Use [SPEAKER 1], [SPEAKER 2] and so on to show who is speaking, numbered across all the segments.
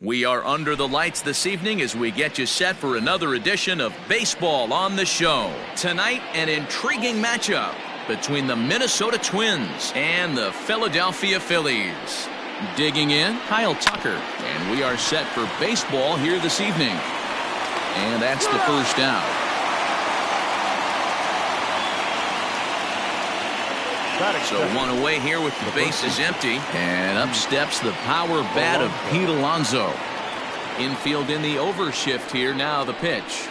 [SPEAKER 1] We are under the lights this evening as we get you set for another edition of Baseball on the Show. Tonight, an intriguing matchup between the Minnesota Twins and the Philadelphia Phillies. Digging in, Kyle Tucker, and we are set for baseball here this evening. And that's the first out. So one away here with the bases empty. And up steps the power bat of Pete Alonso. Infield in the overshift here. Now the pitch.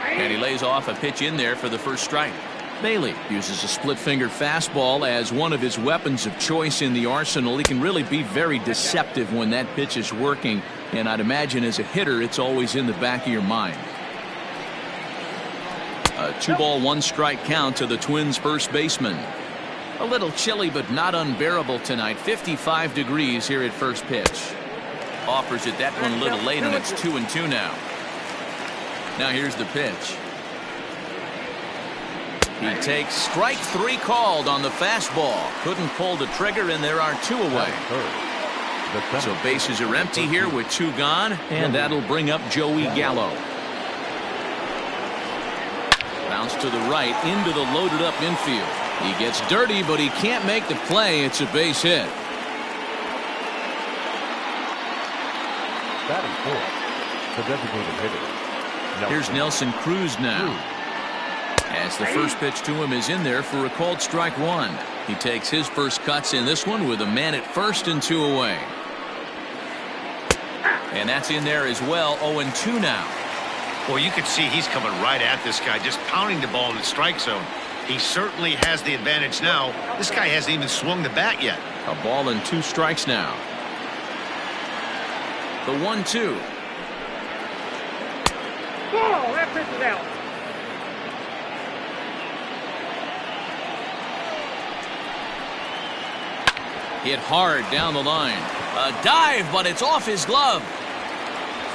[SPEAKER 1] And he lays off a pitch in there for the first strike. Bailey uses a split-finger fastball as one of his weapons of choice in the arsenal. He can really be very deceptive when that pitch is working. And I'd imagine as a hitter, it's always in the back of your mind. A 2-ball, 1-strike count to the Twins' first baseman. A little chilly but not unbearable tonight. 55 degrees here at first pitch. Offers it that one a little late, and it's 2-2 now. Now here's the pitch. He takes strike 3 called on the fastball. Couldn't pull the trigger, and there are 2 away. So bases are empty here with 2 gone, and that'll bring up Joey Gallo. Bounce to the right into the loaded up infield. He gets dirty, but he can't make the play. It's a base hit.
[SPEAKER 2] Batting fourth, the designated hitter.
[SPEAKER 1] Here's Nelson Cruz now. As the first pitch to him is in there for a called strike 1. He takes his first cuts in this one with a man at first and 2 away. And that's in there as well. 0-2 now.
[SPEAKER 3] Well, you can see he's coming right at this guy, just pounding the ball in the strike zone. He certainly has the advantage now. This guy hasn't even swung the bat yet.
[SPEAKER 1] A ball and 2 strikes now. The 1-2.
[SPEAKER 4] Oh, that pitch is out.
[SPEAKER 1] Hit hard down the line. A dive, but it's off his glove.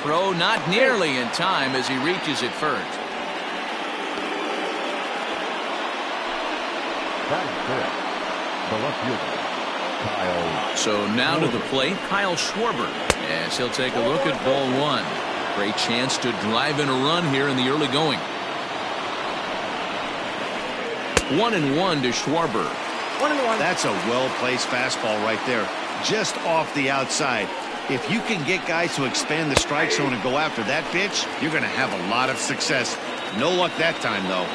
[SPEAKER 1] Throw not nearly in time as he reaches it first.
[SPEAKER 2] The left fielder, Kyle.
[SPEAKER 1] So now to the plate, Kyle Schwarber, as he'll take a look at ball 1. Great chance to drive in a run here in the early going. 1-1 to Schwarber.
[SPEAKER 4] 1-1.
[SPEAKER 3] That's a well-placed fastball right there, just off the outside. If you can get guys to expand the strike zone and go after that pitch, you're going to have a lot of success. No luck that time, though.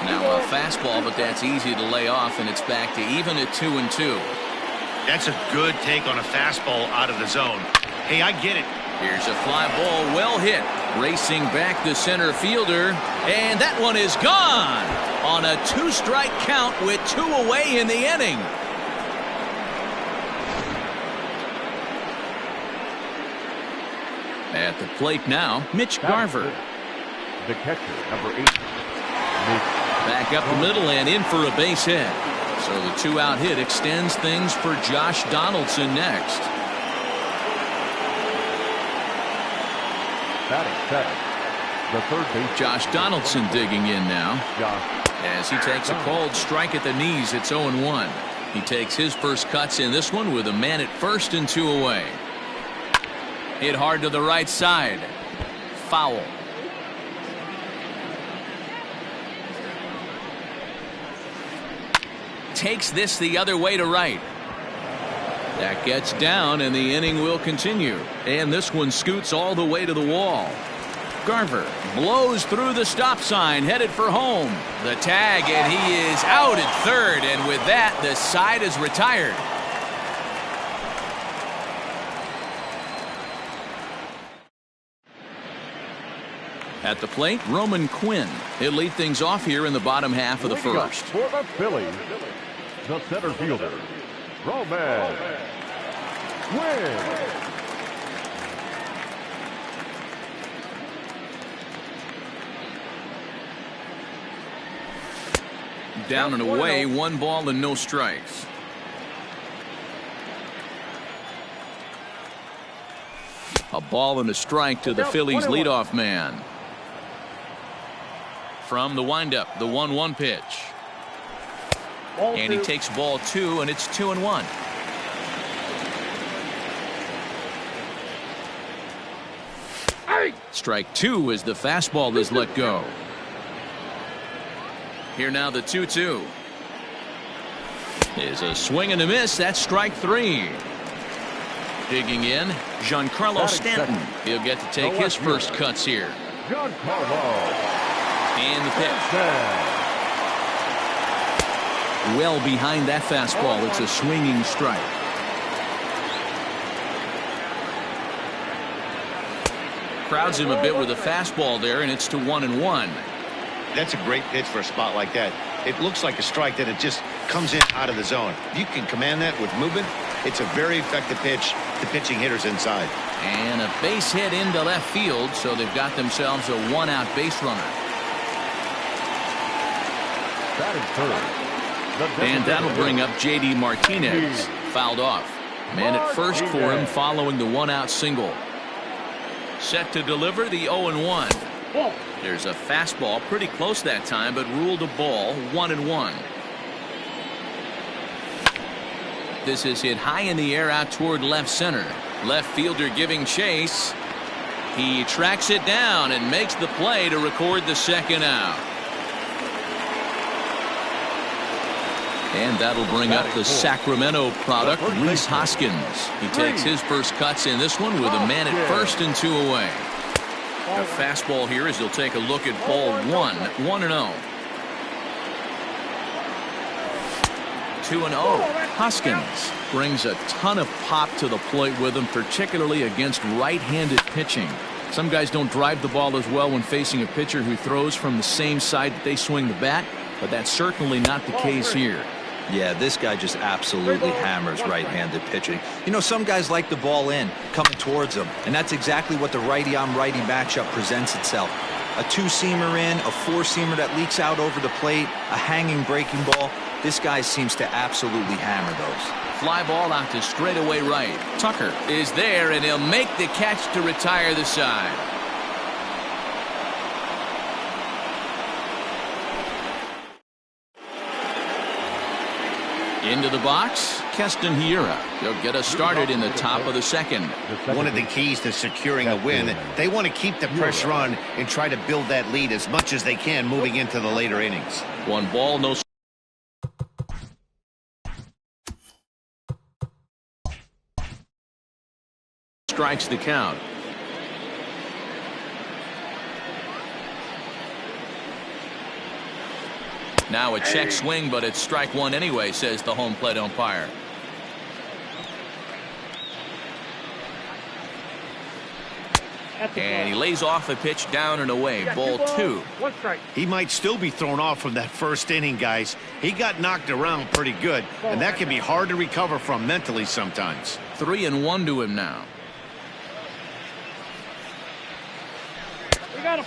[SPEAKER 1] Now a fastball, but that's easy to lay off, and it's back to even at 2-2.
[SPEAKER 3] That's a good take on a fastball out of the zone. Hey, I get it.
[SPEAKER 1] Here's a fly ball, well hit. Racing back the center fielder, and that one is gone on a 2-strike count with 2 away in the inning. At the plate now, Mitch Garver.
[SPEAKER 2] The catcher, number 8.
[SPEAKER 1] Back up the middle and in for a base hit. So the 2-out hit extends things for Josh Donaldson next.
[SPEAKER 2] Batting seventh, the third base.
[SPEAKER 1] Josh Donaldson digging in now. As he takes a called strike at the knees, it's 0-1. He takes his first cuts in this one with a man at first and 2 away. Hit hard to the right side. Foul. Takes this the other way to right. That gets down, and the inning will continue. And this one scoots all the way to the wall. Garver blows through the stop sign, headed for home. The tag, and he is out at third. And with that, the side is retired. At the plate, Roman Quinn. He'll lead things off here in the bottom half of the first.
[SPEAKER 2] For the Phillies, the center fielder, Roman Quinn.
[SPEAKER 1] Down and away, 1 ball and no strikes. A ball and a strike to the Phillies leadoff man. From the windup, the 1-1 pitch. And he takes ball 2, and it's 2-1. Strike two as the fastball is let go. Here now the 2-2. Is a swing and a miss. That's strike three. Digging in, Giancarlo Stanton. He'll get to take his first cuts here. And the pitch. Well behind that fastball. It's a swinging strike. Crowds him a bit with a fastball there, and it's to 1-1.
[SPEAKER 3] That's a great pitch for a spot like that. It looks like a strike that it just comes in out of the zone. If you can command that with movement, it's a very effective pitch to pitching hitters inside.
[SPEAKER 1] And a base hit into left field, so they've got themselves a one-out base runner. And that'll bring up J.D. Martinez. Fouled off. Man at first for him following the one-out single. Set to deliver the 0-1. There's a fastball pretty close that time, but ruled a ball. 1-1. This is hit high in the air out toward left center. Left fielder giving chase. He tracks it down and makes the play to record the second out. And that'll bring up the Sacramento product, Rhys Hoskins. He takes his first cuts in this one with a man at first and 2 away. A fastball here as he'll take a look at ball 1, 1-0. 2-0. Hoskins brings a ton of pop to the plate with him, particularly against right-handed pitching. Some guys don't drive the ball as well when facing a pitcher who throws from the same side that they swing the bat, but that's certainly not the case here.
[SPEAKER 5] Yeah, this guy just absolutely hammers right-handed pitching. You know, some guys like the ball in, coming towards them, and that's exactly what the righty-on-righty matchup presents itself. A two-seamer in, a four-seamer that leaks out over the plate, a hanging breaking ball. This guy seems to absolutely hammer those.
[SPEAKER 1] Fly ball out to straightaway right. Tucker is there, and he'll make the catch to retire the side. Into the box, Keston Hiura. He'll get us started in the top of the second.
[SPEAKER 3] One of the keys to securing a win, they want to keep the pressure on and try to build that lead as much as they can moving into the later innings.
[SPEAKER 1] 1 ball, no strikes the count. Now a check swing, but it's strike one anyway, says the home plate umpire. And he lays off a pitch down and away. Ball 2.
[SPEAKER 4] 1 strike.
[SPEAKER 3] He might still be thrown off from that first inning, guys. He got knocked around pretty good, and that can be hard to recover from mentally sometimes.
[SPEAKER 1] 3-1 to him now.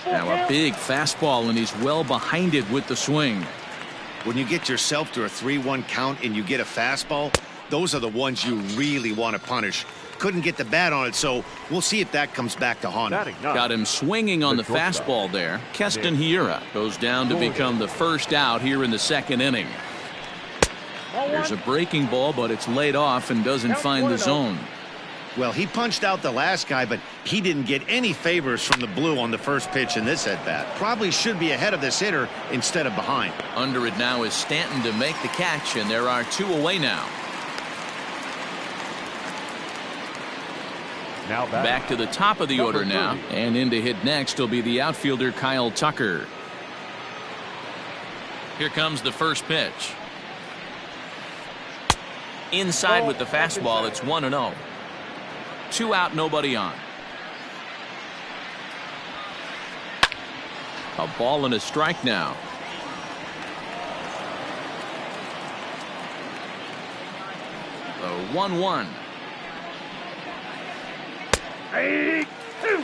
[SPEAKER 1] Now a big fastball, and he's well behind it with the swing.
[SPEAKER 3] When you get yourself to a 3-1 count and you get a fastball, those are the ones you really want to punish. Couldn't get the bat on it, so we'll see if that comes back to haunt him.
[SPEAKER 1] Got him swinging on the fastball there. Keston Hiura goes down to become the first out here in the second inning. There's a breaking ball, but it's laid off and doesn't find the zone.
[SPEAKER 3] Well, he punched out the last guy, but he didn't get any favors from the blue on the first pitch in this at-bat. Probably should be ahead of this hitter instead of behind.
[SPEAKER 1] Under it now is Stanton to make the catch, and there are 2 away now. Back to the top of the order now, and in to hit next will be the outfielder Kyle Tucker. Here comes the first pitch. Inside with the fastball, it's 1-0. 2 out, nobody on. A ball and a strike now. The 1-1.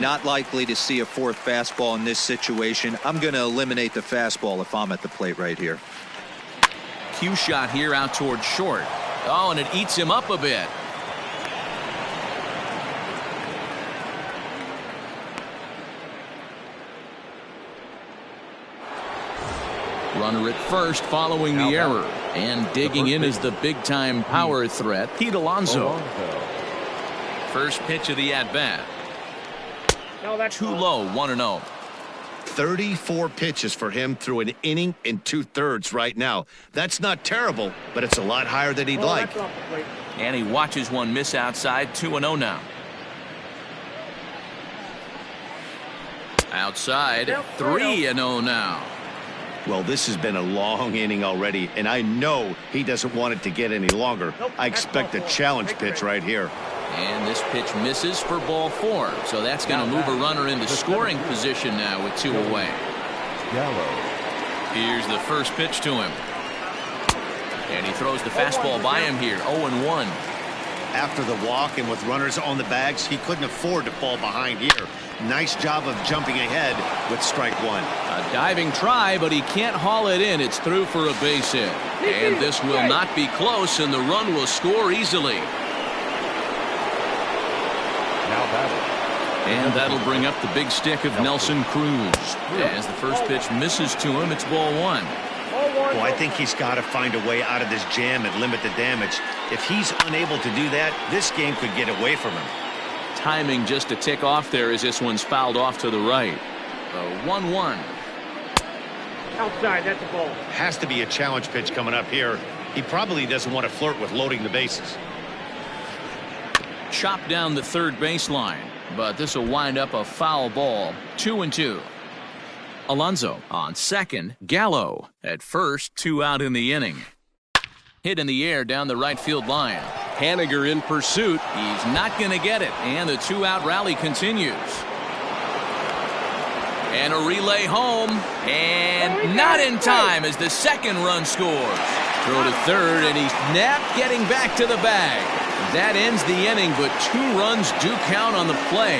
[SPEAKER 5] Not likely to see a fourth fastball in this situation. I'm going to eliminate the fastball if I'm at the plate right here.
[SPEAKER 1] Cue shot here out toward short. Oh, and it eats him up a bit. Runner at first following the error. And digging in is the big-time power threat, Pete Alonso. First pitch of the at-bat.
[SPEAKER 4] No, that's
[SPEAKER 1] Too low, 1-0.
[SPEAKER 3] 34 pitches for him through an inning and 2/3 right now. That's not terrible, but it's a lot higher than he'd like.
[SPEAKER 4] That's off the plate.
[SPEAKER 1] And he watches one miss outside, 2-0 now. Outside, 3-0 now.
[SPEAKER 3] Well, this has been a long inning already, and I know he doesn't want it to get any longer. I expect a challenge pitch right here.
[SPEAKER 1] And this pitch misses for ball 4. So that's going to move a runner into scoring position now with 2 away.
[SPEAKER 2] Gallo.
[SPEAKER 1] Here's the first pitch to him. And he throws the fastball by him here, 0-1.
[SPEAKER 3] After the walk and with runners on the bags, he couldn't afford to fall behind here. Nice job of jumping ahead with strike 1.
[SPEAKER 1] A diving try, but he can't haul it in. It's through for a base hit. And this will not be close, and the run will score easily.
[SPEAKER 3] Now batting.
[SPEAKER 1] And that'll bring up the big stick of Nelson Cruz. As the first pitch misses to him, it's ball 1.
[SPEAKER 3] Well, I think he's got to find a way out of this jam and limit the damage. If he's unable to do that, this game could get away from him.
[SPEAKER 1] Timing just a tick off there as this one's fouled off to the right. 1-1.
[SPEAKER 4] Outside, that's a ball.
[SPEAKER 3] Has to be a challenge pitch coming up here. He probably doesn't want to flirt with loading the bases.
[SPEAKER 1] Chopped down the third baseline, but this will wind up a foul ball. 2-2. Alonso on second. Gallo at first. 2 out in the inning. Hit in the air down the right field line. Haniger in pursuit. He's not going to get it, and the 2-out rally continues. And a relay home, and not in time as the second run scores. Throw to third, and he's not getting back to the bag. That ends the inning, but 2 runs do count on the play.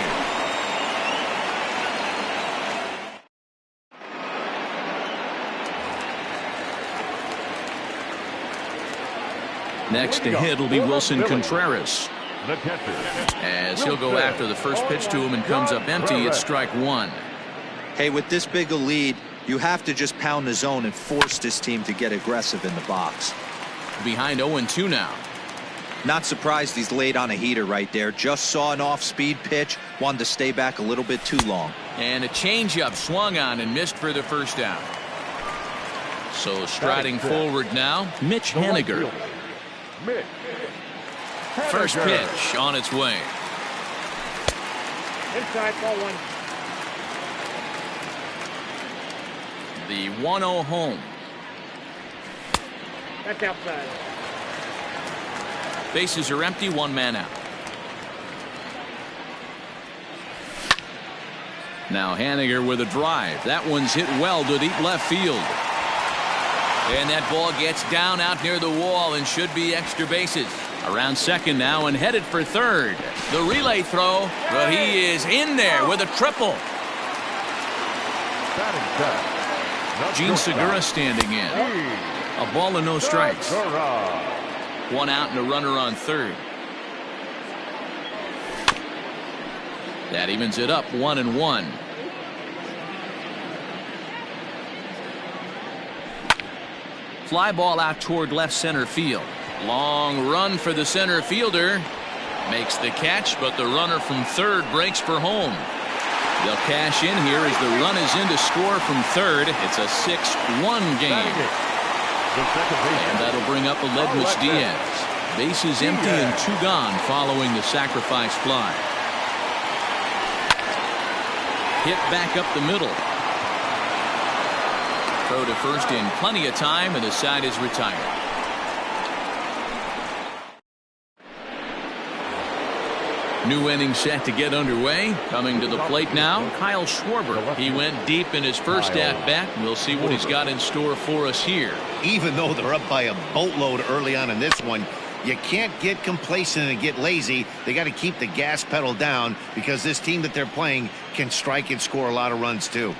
[SPEAKER 1] Next to hit will be Wilson Contreras.
[SPEAKER 2] The catcher.
[SPEAKER 1] As he'll go after the first pitch to him and comes up empty, it's strike 1.
[SPEAKER 5] Hey, with this big a lead, you have to just pound the zone and force this team to get aggressive in the box.
[SPEAKER 1] Behind 0-2 now.
[SPEAKER 5] Not surprised he's laid on a heater right there. Just saw an off-speed pitch, wanted to stay back a little bit too long.
[SPEAKER 1] And a changeup swung on and missed for the first down. So striding forward now, Mitch Haniger. First pitch on its way.
[SPEAKER 4] Inside, ball 1.
[SPEAKER 1] The 1-0 home.
[SPEAKER 4] That's outside.
[SPEAKER 1] Bases are empty, 1 man out. Now Haniger with a drive. That one's hit well to deep left field. And that ball gets down out near the wall and should be extra bases. Around second now and headed for third. The relay throw, but he is in there with a triple. Gene Segura standing in. A ball and no strikes. 1 out and a runner on third. That evens it up, 1-1. Fly ball out toward left center field. Long run for the center fielder. Makes the catch, but the runner from third breaks for home. They'll cash in here as the run is in to score from third. It's a 6-1 game. And that'll bring up Aledmys Diaz. Bases empty and 2 gone following the sacrifice fly. Hit back up the middle. Throw to first in plenty of time, and the side is retired. New inning set to get underway. Coming to the plate now, Kyle Schwarber. He went deep in his first at-bat. We'll see what he's got in store for us here.
[SPEAKER 3] Even though they're up by a boatload early on in this one, you can't get complacent and get lazy. They got to keep the gas pedal down because this team that they're playing can strike and score a lot of runs too.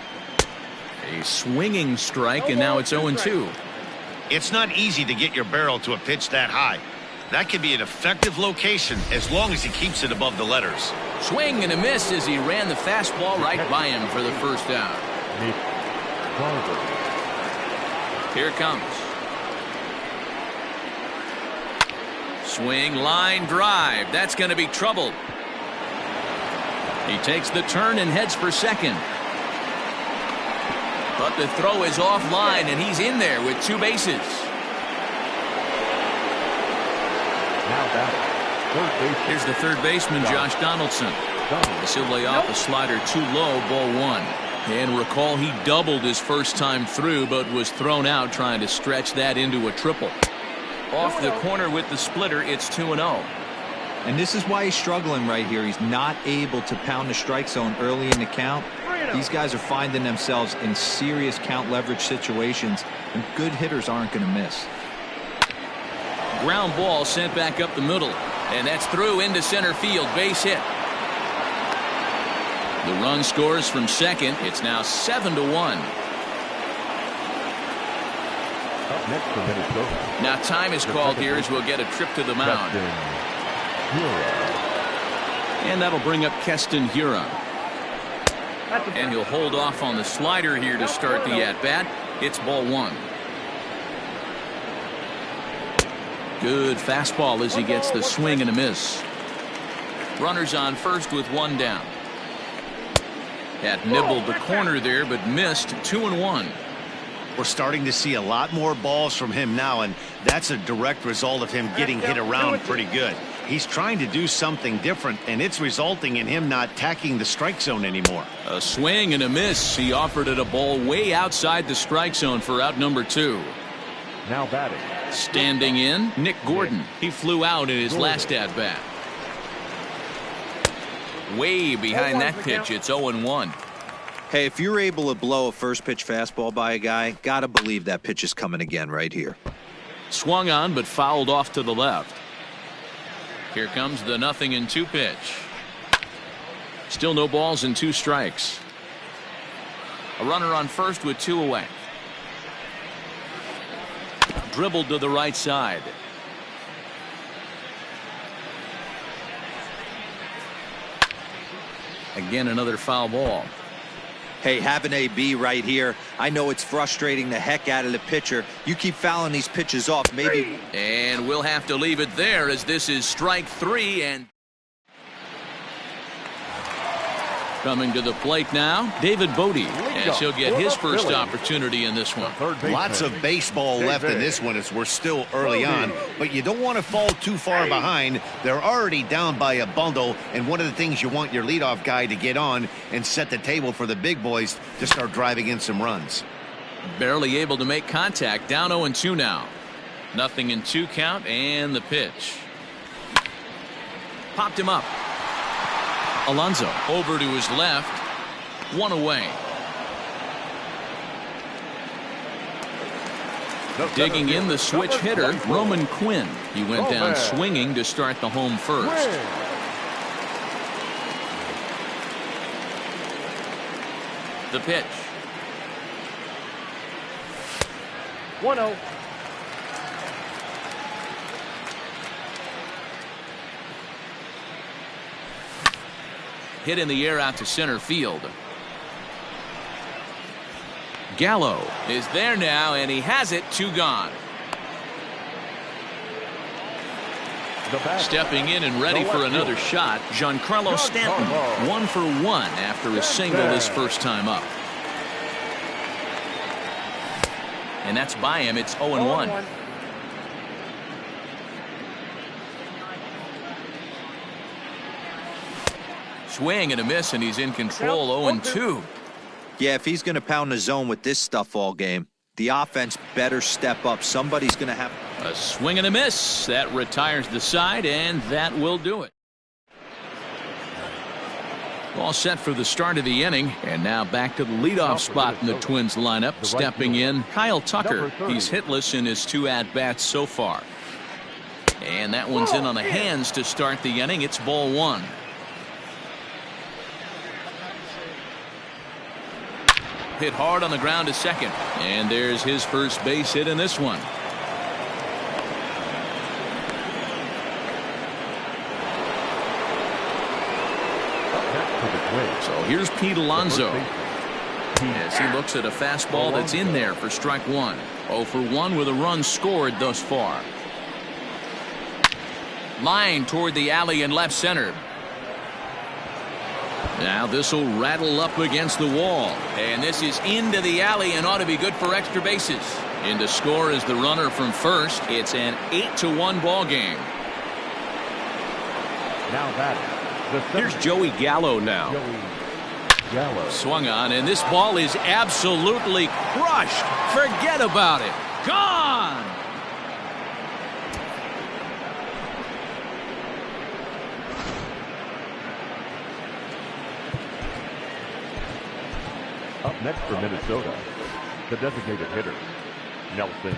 [SPEAKER 1] A swinging strike, and now it's 0-2.
[SPEAKER 3] It's not easy to get your barrel to a pitch that high. That could be an effective location as long as he keeps it above the letters.
[SPEAKER 1] Swing and a miss as he ran the fastball right by him for the first down. Here it comes. Swing, line drive. That's going to be trouble. He takes the turn and heads for second. But the throw is offline, and he's in there with 2 bases.
[SPEAKER 2] Now batting. Third baseman.
[SPEAKER 1] Here's the third baseman, Josh Donaldson. As he'll lay off a slider too low, ball 1. And recall, he doubled his first time through, but was thrown out trying to stretch that into a triple. Off the corner with the splitter, it's 2-0.
[SPEAKER 5] And this is why he's struggling right here. He's not able to pound the strike zone early in the count. These guys are finding themselves in serious count leverage situations, and good hitters aren't going to miss.
[SPEAKER 1] Ground ball sent back up the middle, and that's through into center field. Base hit. The run scores from second. It's now 7-1.
[SPEAKER 2] Up next for Minnesota.
[SPEAKER 1] Now time is called here as we'll get a trip to the mound. And that'll bring up Keston Hiura. And he'll hold off on the slider here to start the at-bat. It's ball 1. Good fastball as he gets the swing and a miss. Runners on first with 1 down. Had nibbled the corner there, but missed. 2-1.
[SPEAKER 3] We're starting to see a lot more balls from him now, and that's a direct result of him getting hit around pretty good. He's trying to do something different, and it's resulting in him not tacking the strike zone anymore.
[SPEAKER 1] A swing and a miss. He offered it a ball way outside the strike zone for out number 2.
[SPEAKER 2] Now batting.
[SPEAKER 1] Standing in, Nick Gordon. He flew out in his last at-bat. Way behind that pitch, it's 0-1.
[SPEAKER 5] Hey, if you're able to blow a first pitch fastball by a guy, gotta believe that pitch is coming again right here.
[SPEAKER 1] Swung on, but fouled off to the left. Here comes the 0-2 pitch. Still no balls and 2 strikes. A runner on first with 2 away. Dribbled to the right side. Again, another foul ball.
[SPEAKER 5] Hey, have an AB right here. I know it's frustrating the heck out of the pitcher. You keep fouling these pitches off, maybe.
[SPEAKER 1] And we'll have to leave it there as this is strike 3. And coming to the plate now, David Bodie, as he'll get his first opportunity in this one.
[SPEAKER 3] Lots of baseball left in this one as we're still early on, but you don't want to fall too far behind. They're already down by a bundle, and one of the things you want your leadoff guy to get on and set the table for the big boys to start driving in some runs.
[SPEAKER 1] Barely able to make contact. Down 0-2 now. 0-2 count, and the pitch. Popped him up. Alonso over to his left. 1 away. Digging in the switch hitter, Roman Quinn. He went down swinging to start the home first. The pitch.
[SPEAKER 4] 1-0.
[SPEAKER 1] Hit in the air out to center field. Gallo is there now, and he has it. 2 gone. Stepping in and ready for another shot, Giancarlo Stanton. 1 for 1 after a single his first time up. And that's by him. It's 0-1. Swing and a miss, and he's in control. 0-2.
[SPEAKER 5] Yeah, if he's going to pound the zone with this stuff all game, the offense better step up. Somebody's going to have
[SPEAKER 1] a swing and a miss. That retires the side, and that will do it. All set for the start of the inning, and now back to the leadoff spot in the Twins lineup. Stepping in, Kyle Tucker. He's hitless in his 2 at-bats so far. And that one's in on the hands to start the inning. It's ball 1. Hit hard on the ground to second. And there's his first base hit in this one. So here's Pete Alonso as he looks at a fastball that's in there for strike 1. 0 for 1 with a run scored thus far. Line toward the alley in left center. Now this will rattle up against the wall. And this is into the alley and ought to be good for extra bases. In to score is the runner from first. It's an 8-1 ball game.
[SPEAKER 2] Now batting.
[SPEAKER 4] Here's Joey Gallo now.
[SPEAKER 2] Gallo.
[SPEAKER 1] Swung on, and this ball is absolutely crushed. Forget about it. Gone!
[SPEAKER 2] Up next for Minnesota, the designated hitter, Nelson.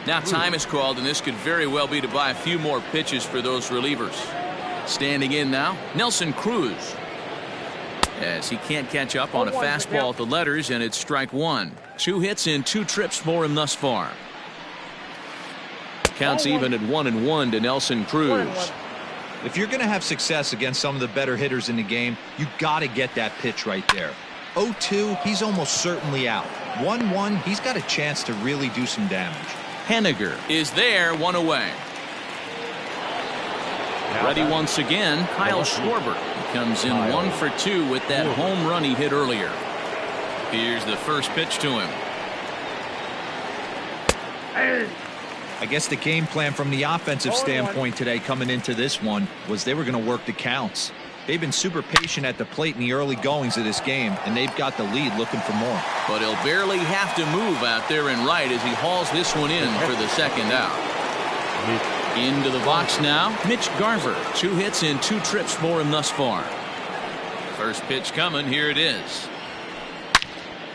[SPEAKER 1] Now time is called, and this could very well be to buy a few more pitches for those relievers. Standing in now, Nelson Cruz. As he can't catch up on a fastball at the letters, and it's strike one. 2 hits in 2 trips for him thus far. Counts even at 1-1 to Nelson Cruz.
[SPEAKER 5] If you're going to have success against some of the better hitters in the game, you got to get that pitch right there. 0-2, he's almost certainly out. 1-1, he's got a chance to really do some damage.
[SPEAKER 1] Henniger is there, 1 away. Ready once again, Kyle Schwarber. He comes in 1 for 2 with that home run he hit earlier. Here's the first pitch to him.
[SPEAKER 5] I guess the game plan from the offensive standpoint today coming into this one was they were going to work the counts. They've been super patient at the plate in the early goings of this game, and they've got the lead looking for more.
[SPEAKER 1] But he'll barely have to move out there and right as he hauls this one in for the second out. Into the box now, Mitch Garver. 2 hits in 2 trips for him thus far. First pitch coming, here it is.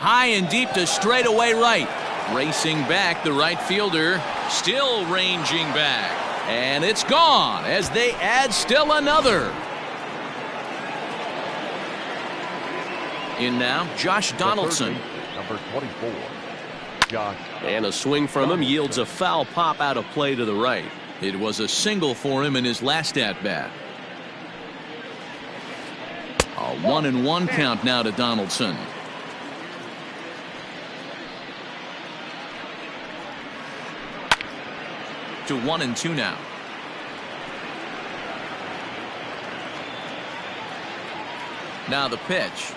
[SPEAKER 1] High and deep to straightaway right. Racing back, the right fielder still ranging back. And it's gone as they add still another. In now, Josh Donaldson.
[SPEAKER 2] Number 24, Josh.
[SPEAKER 4] And a swing from him yields a foul pop out of play to the right.
[SPEAKER 1] It was a single for him in his last at-bat. A 1-1 count now to Donaldson. To 1-2 now. Now the pitch.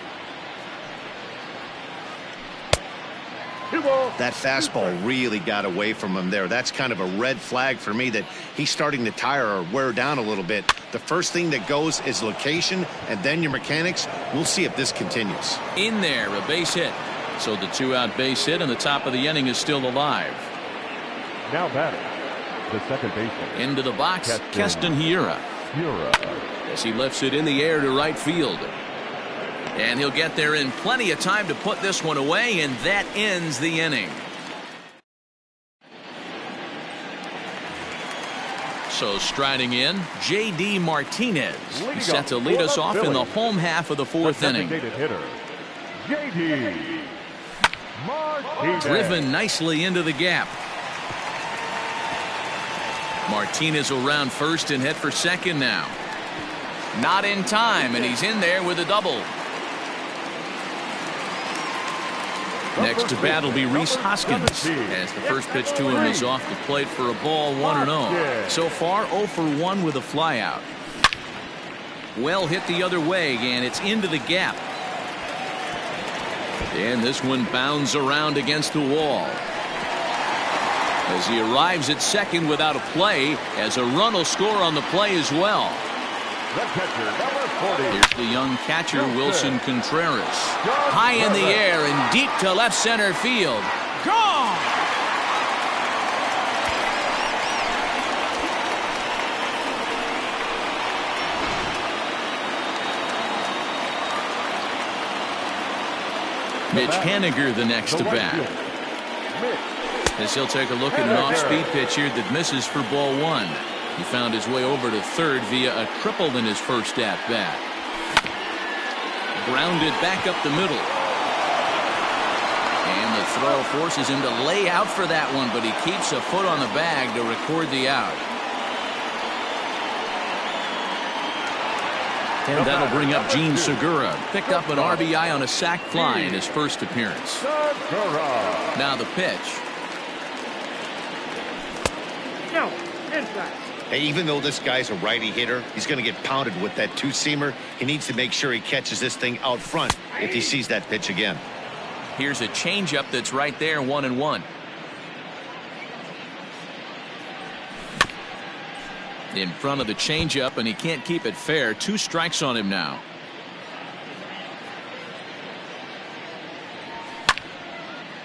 [SPEAKER 3] That fastball really got away from him there. That's kind of a red flag for me that he's starting to tire or wear down a little bit. The first thing that goes is location and then your mechanics. We'll see if this continues.
[SPEAKER 1] In there, a base hit. So the 2-out base hit and the top of the inning is still alive.
[SPEAKER 2] Now batting, the second baseman.
[SPEAKER 1] Into the box, Keston Hiura. As he lifts it in the air to right field. And he'll get there in plenty of time to put this one away, and that ends the inning. So striding in, J.D. Martinez. He's set to lead us off in the home half of the 4th inning.
[SPEAKER 2] Hitter, J.D. Martinez.
[SPEAKER 1] Driven nicely into the gap. Martinez will round first and head for second now. Not in time, and he's in there with a double. Next to bat will be Rhys Hoskins, as the first pitch to him is off the plate for a ball, 1-0. So far 0 for 1 with a flyout. Well hit the other way, and it's into the gap. And this one bounds around against the wall. As he arrives at second without a play, as a run will score on the play as well.
[SPEAKER 2] The catcher, number 40.
[SPEAKER 1] Here's the young catcher, Wilson Contreras. High in the air and deep to left center field. Gone! Mitch Henniger the next to bat. As he'll take a look at an off-speed pitch here that misses for ball 1. He found his way over to third via a triple in his first at-bat. Grounded back up the middle. And the throw forces him to lay out for that one, but he keeps a foot on the bag to record the out. And that'll bring up Gene Segura. Picked up an RBI on a sac fly in his first appearance. Now the pitch.
[SPEAKER 4] No, inside.
[SPEAKER 3] Hey, even though this guy's a righty hitter, he's going to get pounded with that two-seamer. He needs to make sure he catches this thing out front if he sees that pitch again.
[SPEAKER 1] Here's a changeup that's right there, 1-1. In front of the changeup, and he can't keep it fair. 2 strikes on him now.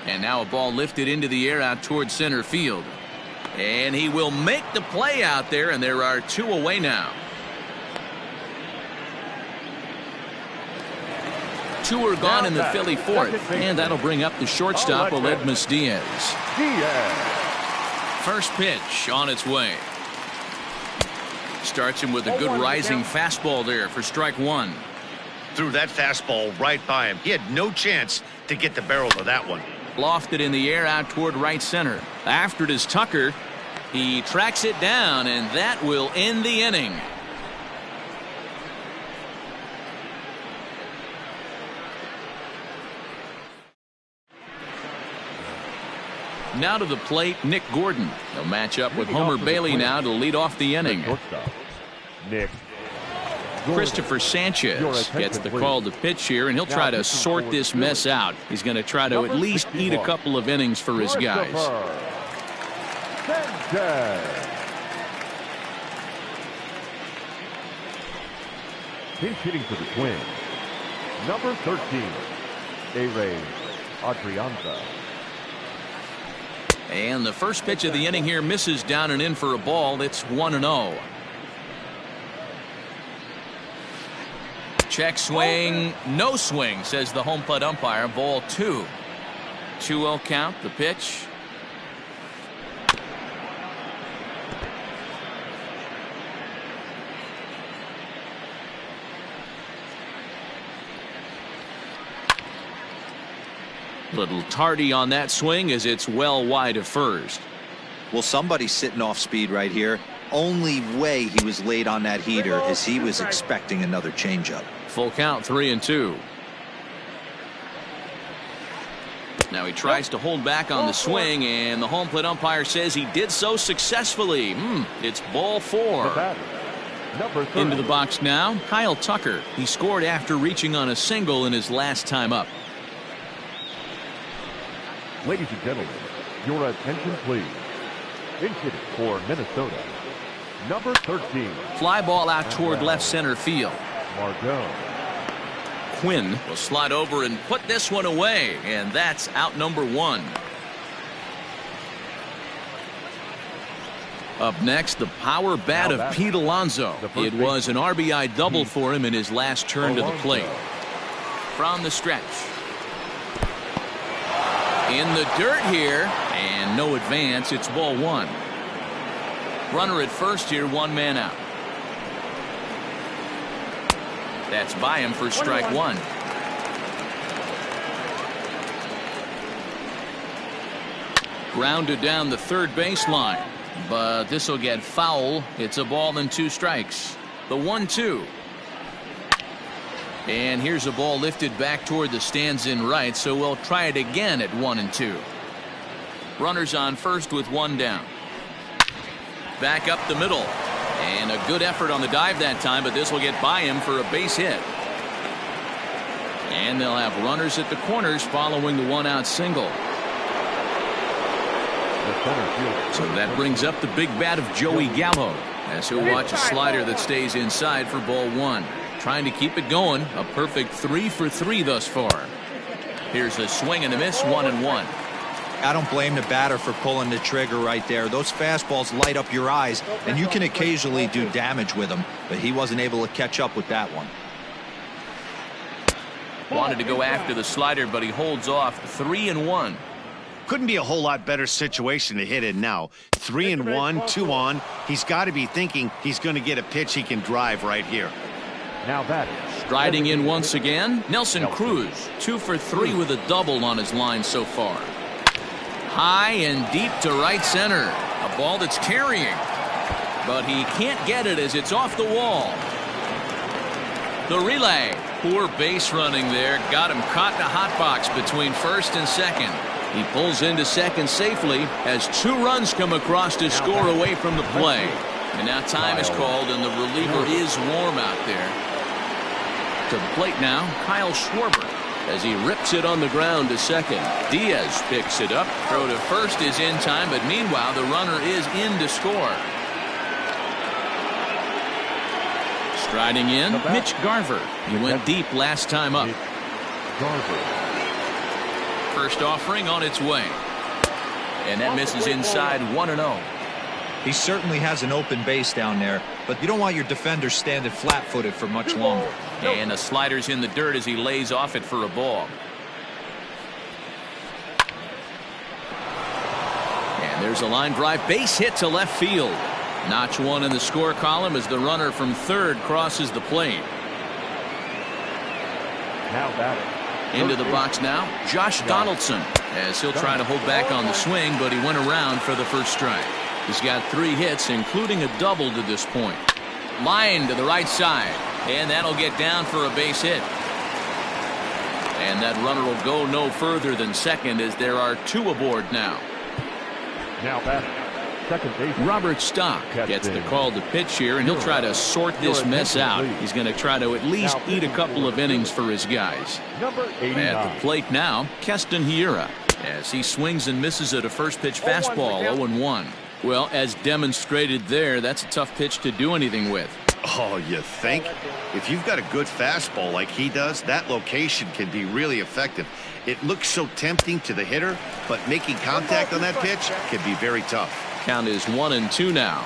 [SPEAKER 1] And now a ball lifted into the air out towards center field. And he will make the play out there, and there are 2 away now. 2 are gone in the Philly fourth, and that'll bring up the shortstop, Aledmus Diaz. First pitch on its way. Starts him with a good rising fastball there for strike 1.
[SPEAKER 3] Threw that fastball right by him. He had no chance to get the barrel of that one.
[SPEAKER 1] Lofted in the air out toward right center. After it is Tucker. He tracks it down, and that will end the inning. Now to the plate, Nick Gordon. He'll match up with Homer Bailey now to lead off the inning.
[SPEAKER 2] Nick.
[SPEAKER 1] Christopher Sanchez gets the call to pitch here, and he'll try to sort this mess out. He's going to try to at least eat a couple of innings for his guys.
[SPEAKER 2] He's hitting for the Twins. Number 13, A-Ray Adrianza.
[SPEAKER 1] And the first pitch of the inning here misses down and in for a ball. It's 1-0. Check swing, no swing, says the home plate umpire. Ball 2. 2-0 count, the pitch. Little tardy on that swing as it's well wide of first.
[SPEAKER 5] Well, somebody's sitting off speed right here. Only way he was late on that heater is he was expecting another changeup.
[SPEAKER 1] Full count, 3-2. Now he tries to hold back on the swing, and the home plate umpire says he did so successfully. It's ball 4. Into the box now, Kyle Tucker. He scored after reaching on a single in his last time up.
[SPEAKER 2] Ladies and gentlemen, your attention please. In hitting for Minnesota, number 13.
[SPEAKER 1] Fly ball out toward left center field.
[SPEAKER 2] Margot.
[SPEAKER 1] Quinn will slide over and put this one away, and that's out number 1. Up next, the power bat of Pete Alonso. It was an RBI double for him in his last turn to the plate. From the stretch. In the dirt here, and no advance. It's ball 1. Runner at first here, 1 man out. That's by him for strike 1. Grounded down the third baseline, but this will get foul. It's a ball and 2 strikes. The 1-2. And here's a ball lifted back toward the stands in right, so we'll try it again at 1-2. Runners on first with 1 down. Back up the middle. And a good effort on the dive that time, but this will get by him for a base hit. And they'll have runners at the corners following the 1-out single. So that brings up the big bat of Joey Gallo, as he'll watch a slider that stays inside for ball 1. Trying to keep it going. A perfect 3 for 3 thus far. Here's a swing and a miss, 1-1.
[SPEAKER 5] I don't blame the batter for pulling the trigger right there. Those fastballs light up your eyes, and you can occasionally do damage with them, but he wasn't able to catch up with that one.
[SPEAKER 1] Wanted to go after the slider, but he holds off. 3-1.
[SPEAKER 3] Couldn't be a whole lot better situation to hit in now. 3-1, 2 on. He's got to be thinking he's going to get a pitch he can drive right here.
[SPEAKER 2] Now that is
[SPEAKER 1] striding in once again, Nelson Cruz. 2 for 3 with a double on his line so far. High and deep to right center. A ball that's carrying, but he can't get it as it's off the wall. The relay. Poor base running there. Got him caught in a hot box between first and second. He pulls into second safely as 2 runs come across to score away from the play. And now time is called, and the reliever is warm out there. To the plate now, Kyle Schwarber, as he rips it on the ground to second. Diaz picks it up. Throw to first is in time, but meanwhile the runner is in to score. Striding in, Mitch Garver. He went deep last time up. First offering on its way. And that misses inside 1-0.
[SPEAKER 5] He certainly has an open base down there, but you don't want your defender standing flat-footed for much longer.
[SPEAKER 1] And the slider's in the dirt as he lays off it for a ball. And there's a line drive base hit to left field. Notch one in the score column as the runner from third crosses the plate.
[SPEAKER 2] Now batting.
[SPEAKER 1] Into the box now, Josh Donaldson, as he'll try to hold back on the swing, but he went around for the first strike. He's got 3 hits, including a double to this point. Line to the right side, and that'll get down for a base hit. And that runner will go no further than second, as there are 2 aboard now.
[SPEAKER 2] Now batting. Second base.
[SPEAKER 1] Robert Stock gets the call to pitch here, and he'll try to sort this mess out. He's going to try to at least eat a couple of innings for his guys. At the plate now, Keston Hiura, as he swings and misses at a first pitch fastball, 0-1. Well, as demonstrated there, that's a tough pitch to do anything with.
[SPEAKER 3] Oh, you think? If you've got a good fastball like he does, that location can be really effective. It looks so tempting to the hitter, but making contact on that pitch can be very tough.
[SPEAKER 1] Count is 1-2 now.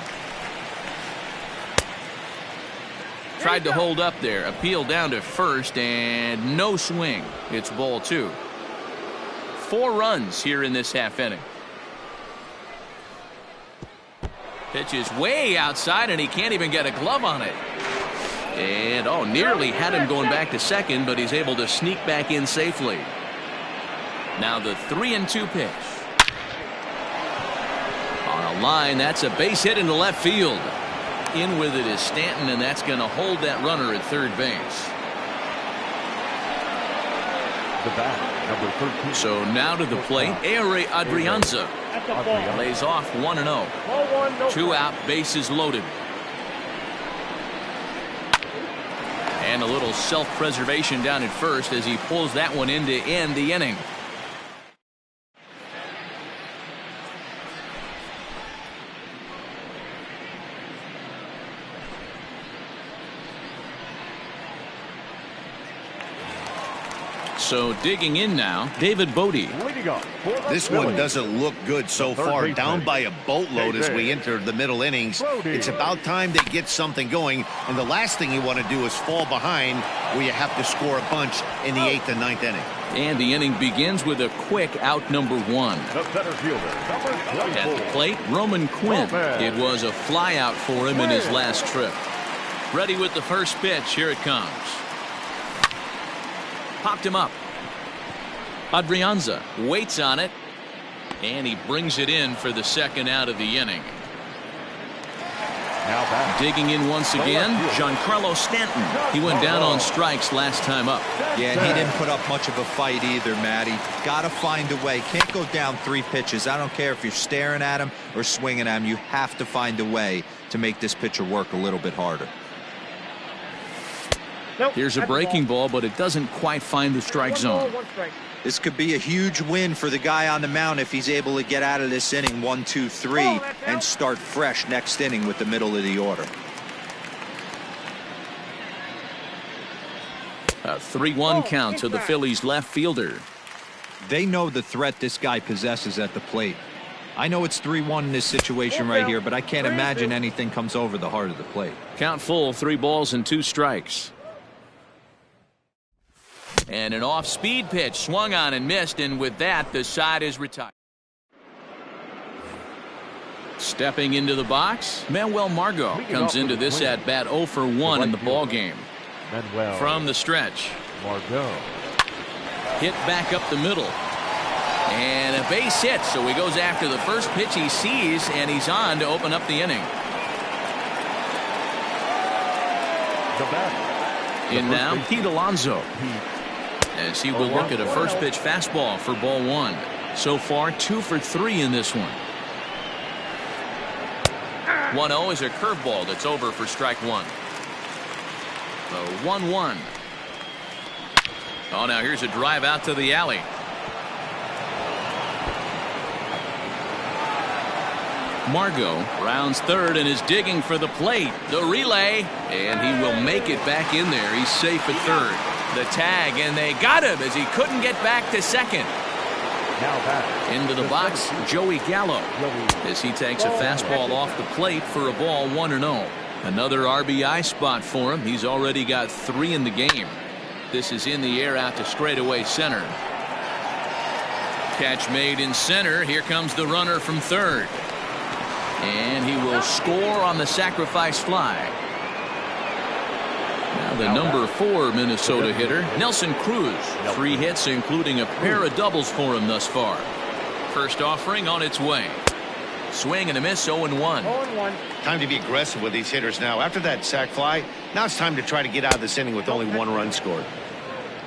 [SPEAKER 1] Tried to hold up there. Appeal down to first, and no swing. It's ball 2. 4 runs here in this half inning. Pitch is way outside, and he can't even get a glove on it. And, nearly had him going back to second, but he's able to sneak back in safely. Now the 3-2 pitch. On a line, that's a base hit into left field. In with it is Stanton, and that's going to hold that runner at third base.
[SPEAKER 2] The bat, number 13.
[SPEAKER 1] So now to the plate, Ehire Adrianza. Lays off 1-0. 2 out, bases loaded. And a little self-preservation down at first as he pulls that one in to end the inning. So digging in now, David Bodie.
[SPEAKER 3] This one doesn't look good so far. Down by a boatload as we enter the middle innings. It's about time they get something going, and the last thing you want to do is fall behind where you have to score a bunch in the 8th and 9th inning.
[SPEAKER 1] And the inning begins with a quick out number 1. At the plate, Roman Quinn. It was a fly out for him in his last trip. Ready with the first pitch. Here it comes. Popped him up. Adrianza waits on it, and he brings it in for the second out of the inning. Digging in once again, Giancarlo Stanton. He went down on strikes last time up.
[SPEAKER 5] Yeah, and he didn't put up much of a fight either, Matty. Got to find a way. Can't go down 3 pitches. I don't care if you're staring at him or swinging at him. You have to find a way to make this pitcher work a little bit harder.
[SPEAKER 1] Here's a breaking ball, but it doesn't quite find the strike zone.
[SPEAKER 5] This could be a huge win for the guy on the mound if he's able to get out of this inning 1, 2, 3 and start fresh next inning with the middle of the order.
[SPEAKER 1] A 3-1 count to the Phillies left fielder.
[SPEAKER 5] They know the threat this guy possesses at the plate. I know it's 3-1 in this situation right here, but I can't imagine anything comes over the heart of the plate.
[SPEAKER 1] Count full, 3 balls and 2 strikes. And an off-speed pitch swung on and missed, and with that, the side is retired. Stepping into the box, Manuel Margot comes into this at-bat 0 for 1 in the ball game. From the stretch.
[SPEAKER 2] Margot.
[SPEAKER 1] Hit back up the middle. And a base hit, so he goes after the first pitch he sees, and he's on to open up the inning. In now, Pete Alonso, as he will look at a first pitch fastball for ball 1. So far 2 for 3 in this one. 1-0 is a curveball that's over for strike one. The 1-1. Oh, now here's a drive out to the alley. Margot rounds third and is digging for the plate. The relay, and he will make it back in there. He's safe at third. The tag, and they got him as he couldn't get back to second. Into the box, Joey Gallo, as he takes a fastball off the plate for a ball 1-0. Another RBI spot for him. He's already got 3 in the game. This is in the air out to straightaway center. Catch made in center. Here comes the runner from third. And he will score on the sacrifice fly. Now the number 4 Minnesota hitter, Nelson Cruz. 3 hits, including a pair of doubles for him thus far. First offering on its way. Swing and a miss, 0-1.
[SPEAKER 3] Time to be aggressive with these hitters now. After that sac fly, now it's time to try to get out of this inning with only 1 run scored.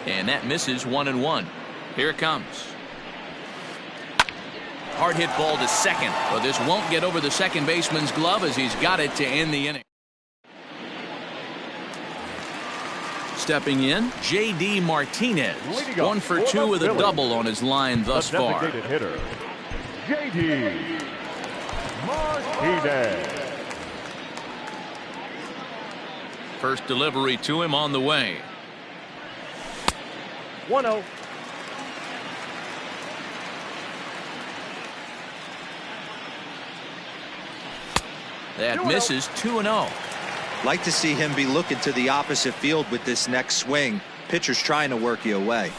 [SPEAKER 1] And that misses, 1-1. Here it comes. Hard hit ball to second. But this won't get over the second baseman's glove as he's got it to end the inning. Stepping in, J.D. Martinez. 1 for 2 with a double on his line thus far.
[SPEAKER 2] Hitter, J.D. Martinez.
[SPEAKER 1] First delivery to him on the way.
[SPEAKER 2] 1-0.
[SPEAKER 1] That misses, 2-0.
[SPEAKER 5] Like to see him be looking to the opposite field with this next swing. Pitcher's trying to work you away.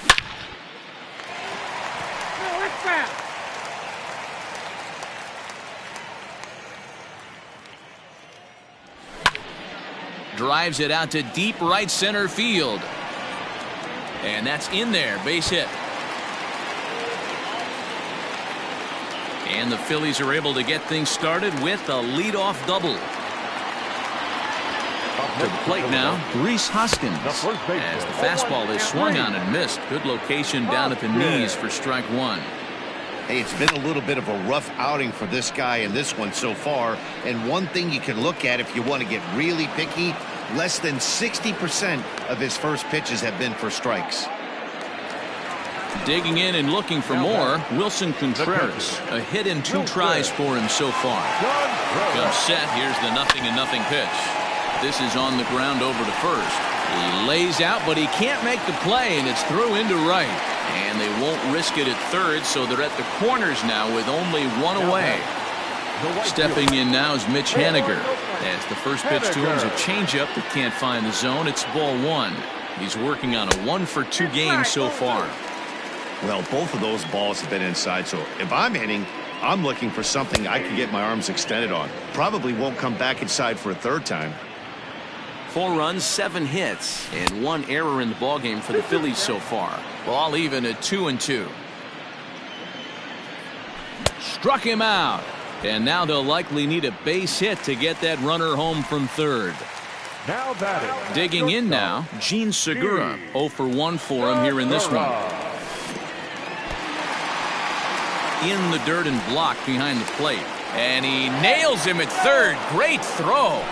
[SPEAKER 1] Drives it out to deep right center field. And that's in there, base hit. And the Phillies are able to get things started with a leadoff double. To the plate now, Rhys Hoskins, as the fastball is swung on and missed. Good location down at the knees for strike one.
[SPEAKER 3] Hey, it's been a little bit of a rough outing for this guy in this one so far. And one thing you can look at if you want to get really picky, less than 60% of his first pitches have been for strikes.
[SPEAKER 1] Digging in and looking for more, Wilson Contreras. A hit in 2 tries for him so far. Comes set. Here's the 0-0 pitch. This is on the ground over to first. He lays out, but he can't make the play, and it's through into right. And they won't risk it at third, so they're at the corners now with only 1 away. Stepping in now is Mitch Haniger. As the first pitch to him is a changeup that can't find the zone. It's ball 1. He's working on a 1 for 2 game so far.
[SPEAKER 3] Well, both of those balls have been inside, so if I'm hitting, I'm looking for something I can get my arms extended on. Probably won't come back inside for a third time.
[SPEAKER 1] 4 runs, 7 hits, and 1 error in the ballgame for the Phillies so far. Ball even at 2-2. Struck him out. And now they'll likely need a base hit to get that runner home from third.
[SPEAKER 2] Now batting.
[SPEAKER 1] Digging in now, Gene Segura. 0 for 1 for him here in this one. In the dirt and blocked behind the plate. And he nails him at third. Great throw.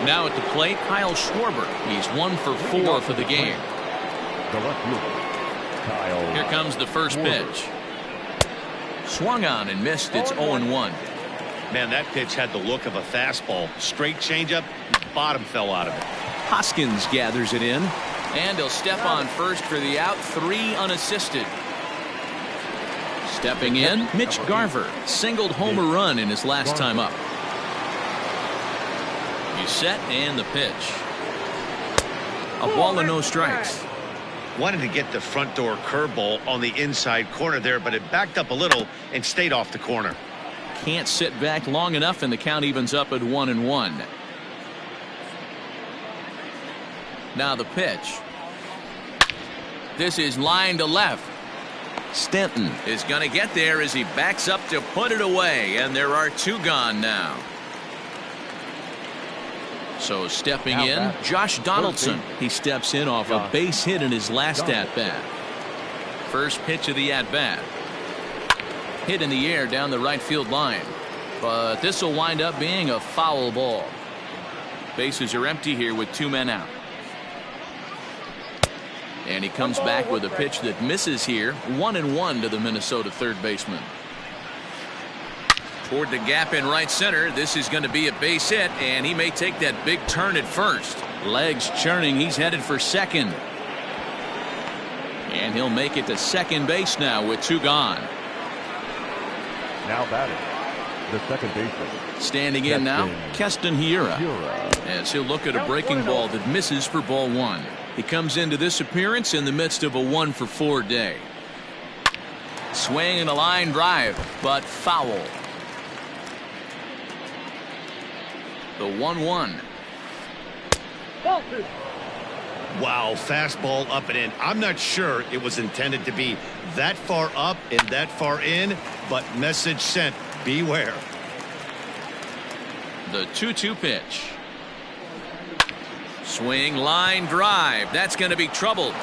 [SPEAKER 1] Now at the plate, Kyle Schwarber. He's 1 for 4 for the game.
[SPEAKER 2] The left fielder, Kyle.
[SPEAKER 1] Here comes the first pitch. Swung on and missed. It's 0-1.
[SPEAKER 3] Man, that pitch had the look of a fastball. Straight changeup, bottom fell out of it.
[SPEAKER 1] Hoskins gathers it in. And he'll step on first for the out. 3 unassisted. Stepping in, Mitch Garver. Singled home a run in his last time up. He's set and the pitch. A ball and no strikes.
[SPEAKER 3] Wanted to get the front door curveball on the inside corner there, but it backed up a little and stayed off the corner.
[SPEAKER 1] Can't sit back long enough, and the count evens up at 1-1. Now the pitch. This is line to left. Stanton is going to get there as he backs up to put it away, and there are 2 gone now. So stepping in, Josh Donaldson. He steps in off a base hit in his last at-bat. First pitch of the at-bat. hit in the air down the right field line. But this will wind up being a foul ball. Bases are empty here with 2 men out. And he comes back with a pitch that misses here. 1-1 to the Minnesota third baseman. Toward the gap in right center. This is going to be a base hit, and he may take that big turn at first. Legs churning. He's headed for second. And he'll make it to second base now with 2 gone.
[SPEAKER 2] Now batting, the second baseman.
[SPEAKER 1] Standing in now, Keston Hiura. As he'll look at a breaking ball that misses for ball 1. He comes into this appearance in the midst of a 1-for-4 day. Swing and a line drive, but foul. The 1-1.
[SPEAKER 3] Wow, fastball up and in. I'm not sure it was intended to be that far up and that far in, but message sent, beware.
[SPEAKER 1] The 2-2 pitch. Swing, line drive. That's going to be troubled.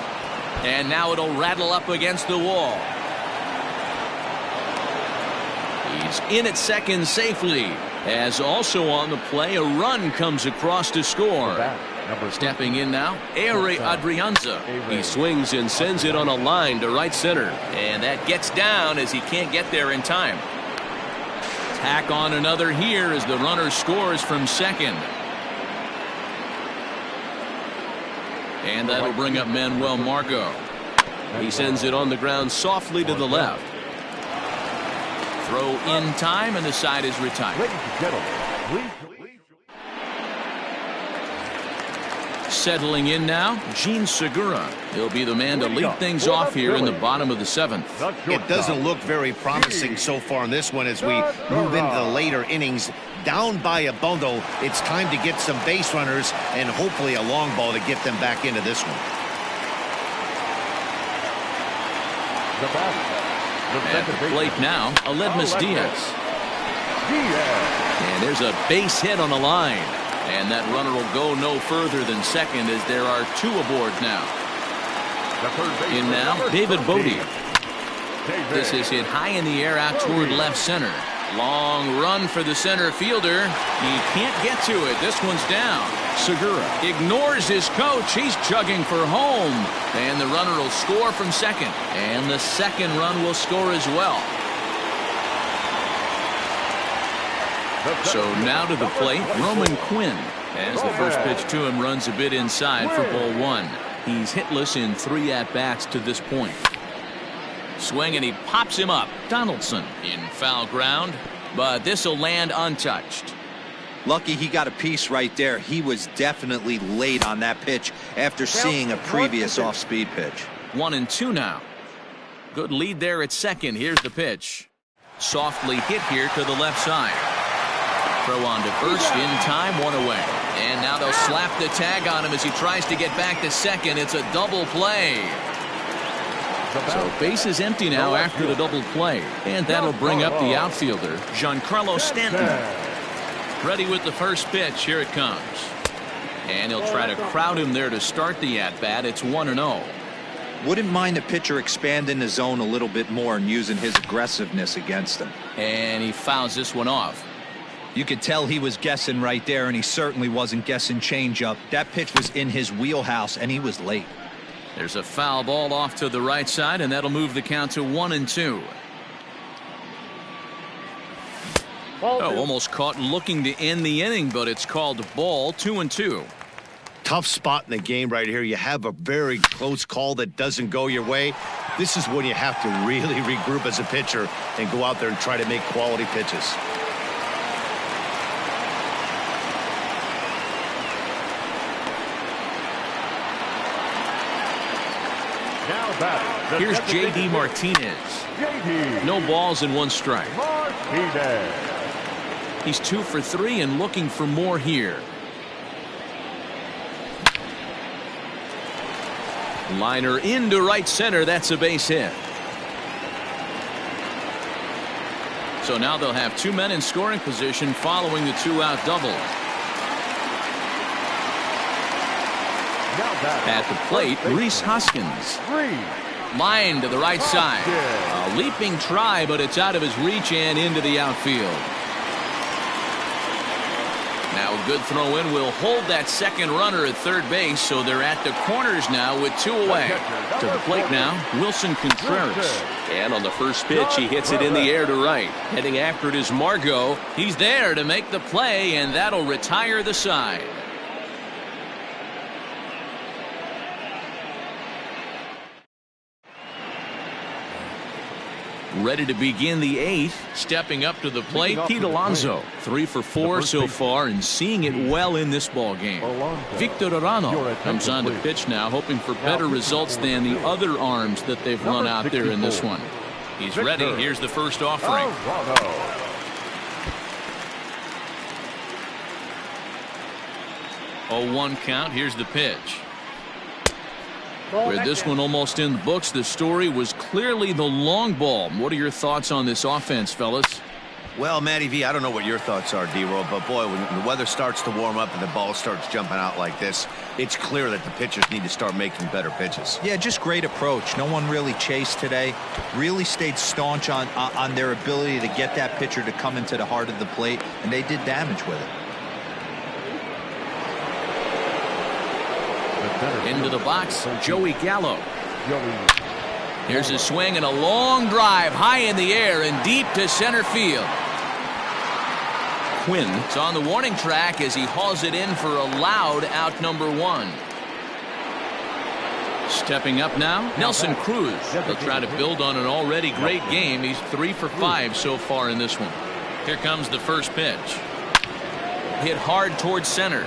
[SPEAKER 1] And now it'll rattle up against the wall. He's in at second safely. As also on the play, a run comes across to score. Stepping in now, Ehire Adrianza.
[SPEAKER 4] He swings and sends it on a line to right center.
[SPEAKER 1] And that gets down as he can't get there in time. Tack on another here as the runner scores from second. And that'll bring up Manuel Margot.
[SPEAKER 4] He sends it on the ground softly to the left.
[SPEAKER 1] Throw in time, and the side is retired.
[SPEAKER 2] Ladies and gentlemen, please.
[SPEAKER 1] Settling in now, Gene Segura. He'll be the man to lead things off here in the bottom of the 7th.
[SPEAKER 3] It doesn't look very promising so far in this one as we move into the later innings. Down by a bundle, it's time to get some base runners and hopefully a long ball to get them back into this one.
[SPEAKER 1] At the plate now, Aledmus Diaz. And there's a base hit on the line. And that runner will go no further than second as there are 2 aboard now. In now, David Bodie. This is hit high in the air out toward left center. Long run for the center fielder. He can't get to it. This one's down. Segura ignores his coach. He's chugging for home. And the runner will score from second. And the second run will score as well. So now to the plate, Roman Quinn. As the first pitch to him runs a bit inside for ball 1. He's hitless in 3 at-bats to this point. Swing and he pops him up. Donaldson in foul ground, but this will land untouched.
[SPEAKER 5] Lucky he got a piece right there. He was definitely late on that pitch after seeing a previous off-speed pitch.
[SPEAKER 1] 1-2 now. Good lead there at second. Here's the pitch. Softly hit here to the left side. Throw on to first in time, 1 away. And now they'll slap the tag on him as he tries to get back to second. It's a double play. So base is empty now after the double play. And that'll bring up the outfielder, Giancarlo Stanton. Ready with the first pitch. Here it comes. And he'll try to crowd him there to start the at-bat. It's 1-0.
[SPEAKER 5] Wouldn't mind the pitcher expanding the zone a little bit more and using his aggressiveness against him.
[SPEAKER 1] And he fouls this one off.
[SPEAKER 5] You could tell he was guessing right there, and he certainly wasn't guessing changeup. That pitch was in his wheelhouse, and he was late.
[SPEAKER 1] There's a foul ball off to the right side, and that'll move the count to 1-2. Oh, almost caught looking to end the inning, but it's called ball. 2-2.
[SPEAKER 3] Tough spot in the game right here. You have a very close call that doesn't go your way. This is when you have to really regroup as a pitcher and go out there and try to make quality pitches.
[SPEAKER 1] Here's J.D. Martinez. No balls and 1 strike. He's 2 for 3 and looking for more here. Liner into right center. That's a base hit. So now they'll have 2 men in scoring position following the 2-out double. At the plate, Rhys Hoskins. Line to the right side. A leaping try, but it's out of his reach and into the outfield. Now a good throw in will hold that second runner at third base, so they're at the corners now with 2 away. To the plate now, Wilson Contreras.
[SPEAKER 4] And on the first pitch, he hits it in the air to right. Heading after it is Margot.
[SPEAKER 1] He's there to make the play, and that'll retire the side. Ready to begin the 8th. Stepping up to the plate, Pete Alonso. 3 for 4 so far and seeing it well in this ball game. Victor Arano comes on to pitch now, hoping for better results than the other arms that they've run out there in this one. He's ready. Here's the first offering. 0-1 count. Here's the pitch. With this one almost in the books, the story was clearly the long ball. What are your thoughts on this offense, fellas?
[SPEAKER 3] Well, Matty V, I don't know what your thoughts are, D-Roll, but boy, when the weather starts to warm up and the ball starts jumping out like this, it's clear that the pitchers need to start making better pitches.
[SPEAKER 5] Yeah, just great approach. No one really chased today. Really stayed staunch on their ability to get that pitcher to come into the heart of the plate, and they did damage with it.
[SPEAKER 1] Into the box, Joey Gallo. Here's a swing and a long drive high in the air and deep to center field. Quinn is on the warning track as he hauls it in for a loud out number 1. Stepping up now, Nelson Cruz. He'll try to build on an already great game. He's 3 for 5 so far in this one. Here comes the first pitch. Hit hard towards center.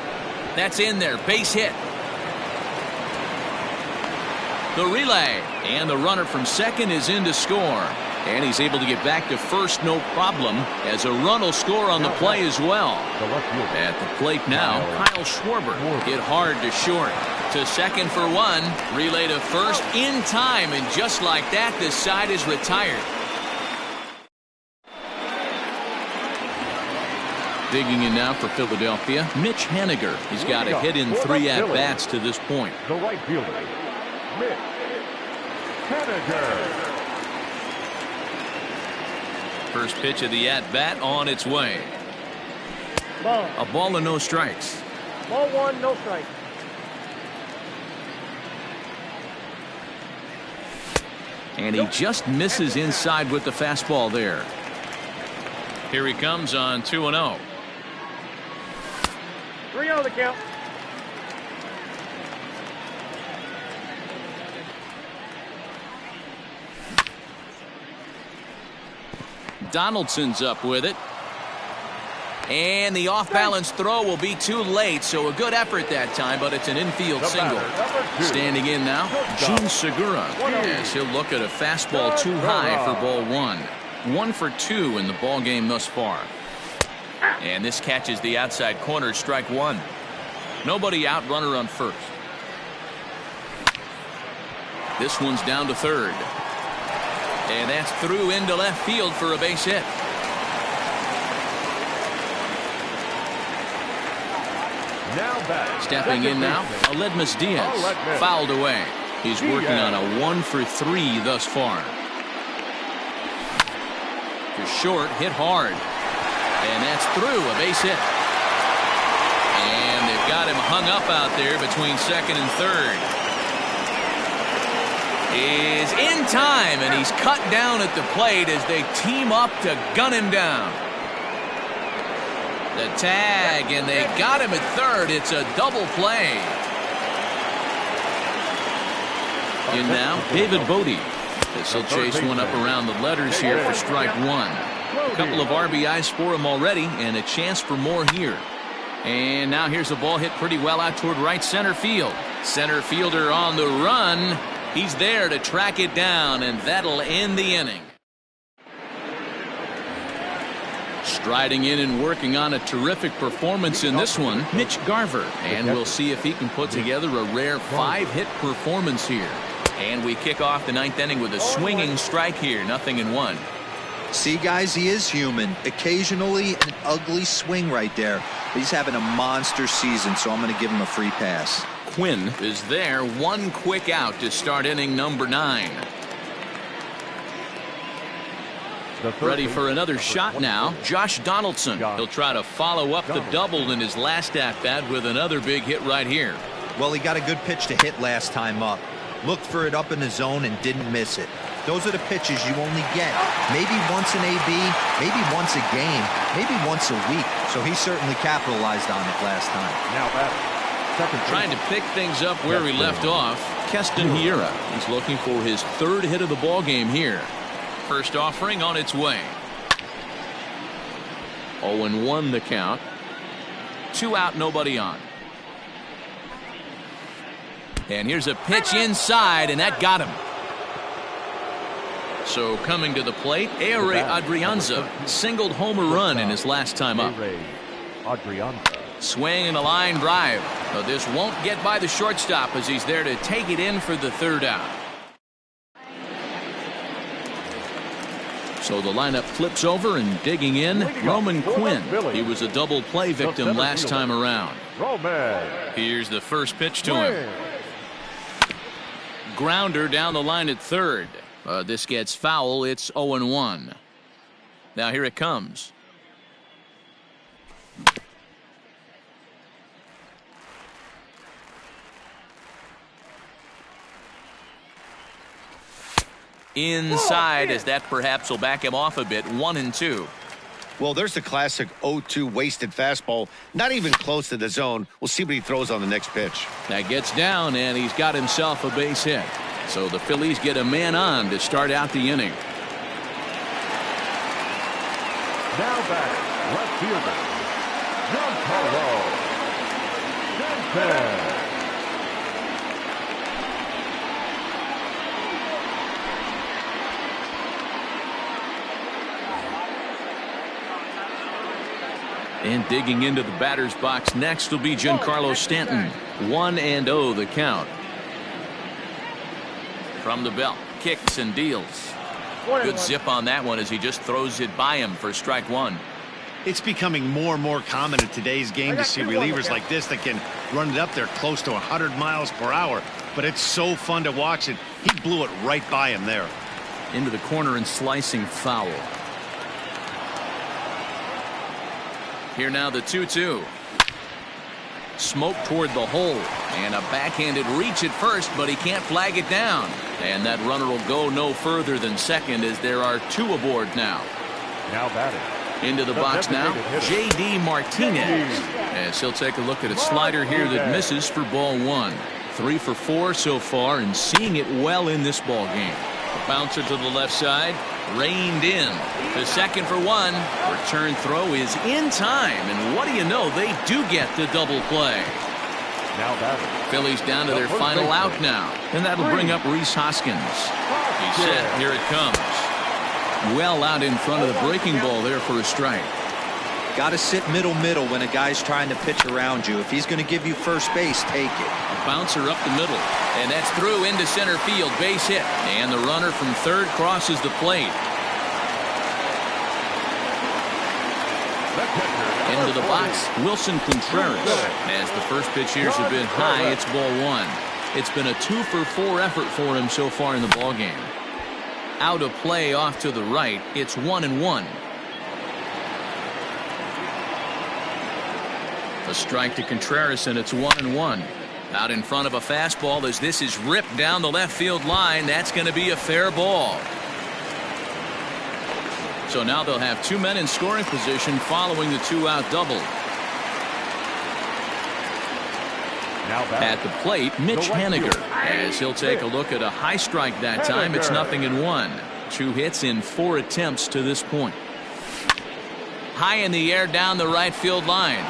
[SPEAKER 1] That's in there. Base hit. The relay, and the runner from second is in to score. And he's able to get back to first, no problem, as a run will score on the play as well. At the plate now, Kyle Schwarber hit hard to short. To second for 1, relay to first in time, and just like that, this side is retired. Digging in now for Philadelphia, Mitch Haniger. He's got a hit in 3 at-bats to this point.
[SPEAKER 2] The right fielder, Mitch Haniger.
[SPEAKER 1] First pitch of the at-bat on its way. A ball and no strikes.
[SPEAKER 6] Ball 1, no strike.
[SPEAKER 1] And he just misses inside with the fastball there. Here he comes on 2-0.
[SPEAKER 6] 3-0 the count.
[SPEAKER 1] Donaldson's up with it. And the off-balance throw will be too late, so a good effort that time, but it's an infield single. Standing in now, Gene Segura. Yes, he'll look at a fastball too high for ball 1. 1 for 2 in the ball game thus far. And this catches the outside corner, strike 1. Nobody out, runner on first. This one's down to third. And that's through into left field for a base hit. Stepping in now, Aledmus Diaz. Fouled away. He's working on a 1 for 3 thus far. To short, hit hard. And that's through, a base hit. And they've got him hung up out there between second and third. Is in time, and he's cut down at the plate as they team up to gun him down. The tag, and they got him at third. It's a double play. In now, David Bodie. This will chase one up around the letters here for strike 1. A couple of RBIs for him already, and a chance for more here. And now here's a ball hit pretty well out toward right center field. Center fielder on the run. He's there to track it down, and that'll end the inning. Striding in and working on a terrific performance in this one, Mitch Garver. And we'll see if he can put together a rare 5-hit performance here. And we kick off the 9th inning with a swinging strike here, 0-1.
[SPEAKER 5] See, guys, he is human. Occasionally an ugly swing right there. But he's having a monster season, so I'm going to give him a free pass.
[SPEAKER 1] Quinn is there. One quick out to start inning number 9. Ready for another shot now. Josh Donaldson. He'll try to follow up the double in his last at-bat with another big hit right here.
[SPEAKER 5] Well, he got a good pitch to hit last time up. Looked for it up in the zone and didn't miss it. Those are the pitches you only get maybe once an AB, maybe once a game, maybe once a week. So he certainly capitalized on it last time.
[SPEAKER 2] Now batter.
[SPEAKER 1] Trying to pick things up where he left off, Keston Hiura. He's looking for his 3rd hit of the ball game here. First offering on its way. 0-1 the count. 2 out, nobody on. And here's a pitch inside, and that got him. So coming to the plate, Ehire Adrianza singled home a run in his last time up. Swing and a line drive. But this won't get by the shortstop as he's there to take it in for the 3rd out. So the lineup flips over and digging in, Roman Quinn. He was a double play victim last time around. Here's the first pitch to him. Grounder down the line at 3rd. This gets foul. It's 0-1. Now here it comes. Inside, as that perhaps will back him off a bit. 1-2.
[SPEAKER 3] Well, there's the classic 0-2 wasted fastball. Not even close to the zone. We'll see what he throws on the next pitch.
[SPEAKER 1] That gets down, and he's got himself a base hit. So the Phillies get a man on to start out the inning.
[SPEAKER 2] Now back, left fielder, Giancarlo Stanton.
[SPEAKER 1] And digging into the batter's box next will be Giancarlo Stanton. 1-0 the count. From the belt, kicks and deals. Good zip on that one as he just throws it by him for strike 1.
[SPEAKER 3] It's becoming more and more common in today's game to see relievers like this that can run it up there close to 100 miles per hour. But it's so fun to watch it. He blew it right by him there.
[SPEAKER 1] Into the corner and slicing foul. Here now the 2-2. Smoke toward the hole, and a backhanded reach at first, but he can't flag it down. And that runner will go no further than second as there are 2 aboard now.
[SPEAKER 2] Now batting.
[SPEAKER 1] Into the box now, J.D. Martinez. As he'll take a look at a slider here that misses for ball 1. 3 for 4 so far, and seeing it well in this ball game. A bouncer to the left side, reined in. To second for 1. Return throw is in time, and what do you know, they do get the double play.
[SPEAKER 2] Now batting.
[SPEAKER 1] Phillies down to their final out now, and that'll bring up Rhys Hoskins. He's set. Here it comes. Well out in front of the breaking ball there for a strike.
[SPEAKER 5] Got to sit middle when a guy's trying to pitch around you. If he's going to give you first base, take it.
[SPEAKER 1] A bouncer up the middle, and that's through into center field. Base hit, and the runner from 3rd crosses the plate. Into the box, Wilson Contreras. As the first pitch here's a bit high, it's ball 1. It's been a 2 for 4 effort for him so far in the ball game. Out of play off to the right, it's 1-1. A strike to Contreras, and it's 1-1. Out in front of a fastball as this is ripped down the left field line. That's going to be a fair ball. So now they'll have 2 men in scoring position following the 2-out double. At the plate, Mitch Haniger, as he'll take a look at a high strike that time. It's 0-1. 2 hits in 4 attempts to this point. High in the air down the right field line.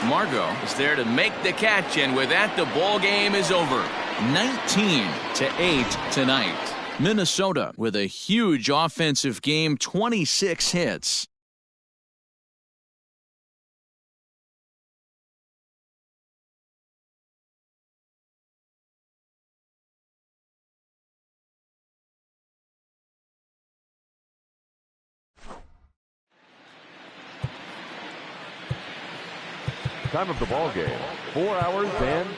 [SPEAKER 1] Margot is there to make the catch, and with that the ball game is over. 19-8 tonight. Minnesota with a huge offensive game, 26 hits.
[SPEAKER 2] Time of the ball game, 4 hours and